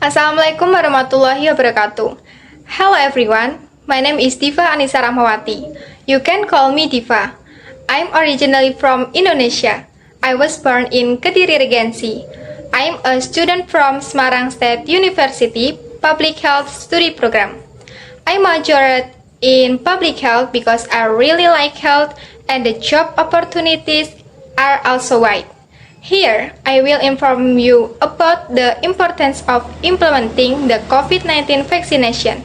Assalamualaikum warahmatullahi wabarakatuh. Hello everyone, my name is Diva Anissa Rahmawati. You can call me Diva. I'm originally from Indonesia. I was born in Kediri Regency. I'm a student from Semarang State University Public Health Study Program. I majored in public health because I really like health and the job opportunities are also wide. Here, I will inform you about the importance of implementing the COVID-19 vaccination.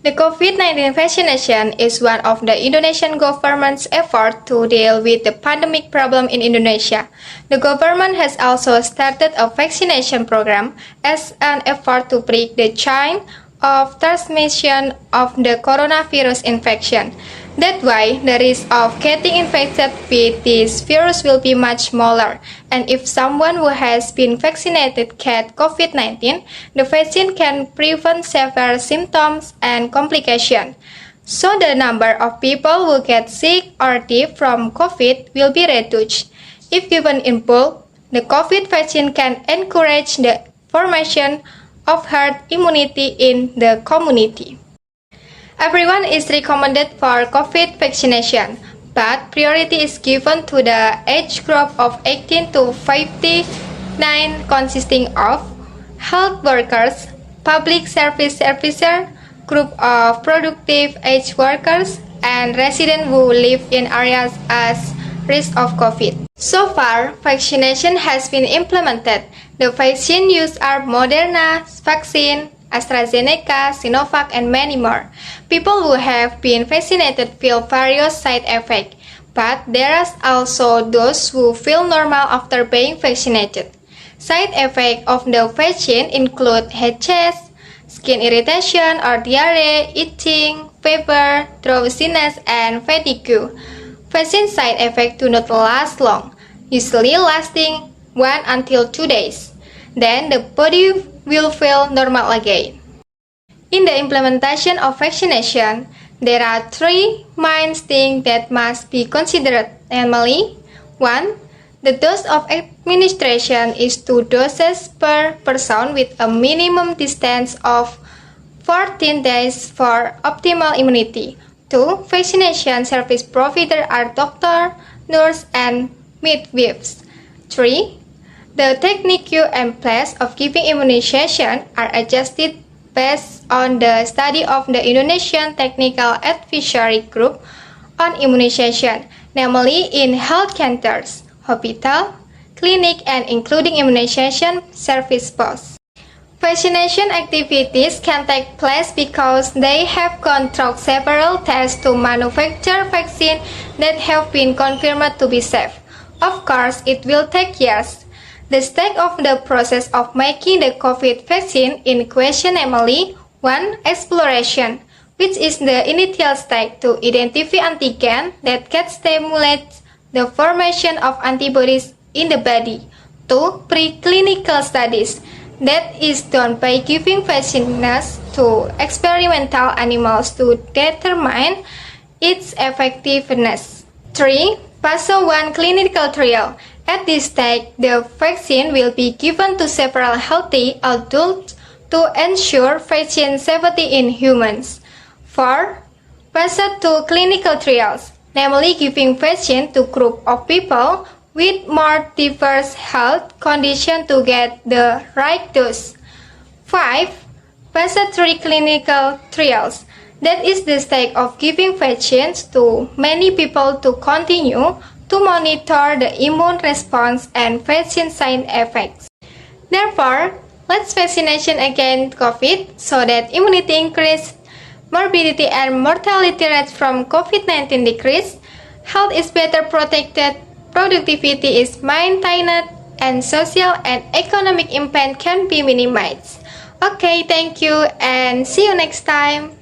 The COVID-19 vaccination is one of the Indonesian government's efforts to deal with the pandemic problem in Indonesia. The government has also started a vaccination program as an effort to break the chain of transmission of the coronavirus infection. That's why the risk of getting infected with this virus will be much smaller. And if someone who has been vaccinated gets COVID-19, the vaccine can prevent severe symptoms and complications. So the number of people who get sick or die from COVID will be reduced. If given in bulk, the COVID vaccine can encourage the formation of herd immunity in the community. Everyone is recommended for COVID vaccination, but priority is given to the age group of 18 to 59 consisting of health workers, public service officers, group of productive age workers, and residents who live in areas at risk of COVID. So far, vaccination has been implemented. The vaccine used are Moderna vaccine, AstraZeneca, Sinovac, and many more. People who have been vaccinated feel various side effects, but there are also those who feel normal after being vaccinated. Side effects of the vaccine include headache, skin irritation or diarrhea, itching, fever, drowsiness, and fatigue. Vaccine side effects do not last long, usually lasting 1 until 2 days. Then the body will feel normal again. In the implementation of vaccination, there are 3 main things that must be considered, namely, 1. The dose of administration is 2 doses per person with a minimum distance of 14 days for optimal immunity. 2. Vaccination service providers are doctor, nurse, and midwives. 3. The technique and place of giving immunization are adjusted based on the study of the Indonesian Technical Advisory Group on Immunization, namely in health centers, hospital, clinic, and including immunization service posts. Vaccination activities can take place because they have gone through several tests to manufacture vaccine that have been confirmed to be safe. Of course, it will take years. The stage of the process of making the COVID vaccine in question, namely 1. Exploration, which is the initial stage to identify antigen that can stimulate the formation of antibodies in the body. 2. Preclinical studies, that is done by giving vaccines to experimental animals to determine its effectiveness. 3. Phase 1 clinical trial. At this stage, the vaccine will be given to several healthy adults to ensure vaccine safety in humans. 4. Phase 2 clinical trials, namely giving vaccine to group of people with more diverse health conditions to get the right dose. 5. Phase 3 clinical trials, that is the stage of giving vaccines to many people to continue to monitor the immune response and vaccine side effects. Therefore, let's vaccination against COVID so that immunity increase, morbidity and mortality rates from COVID-19 decrease, health is better protected, productivity is maintained, and social and economic impact can be minimized. Okay, thank you and see you next time.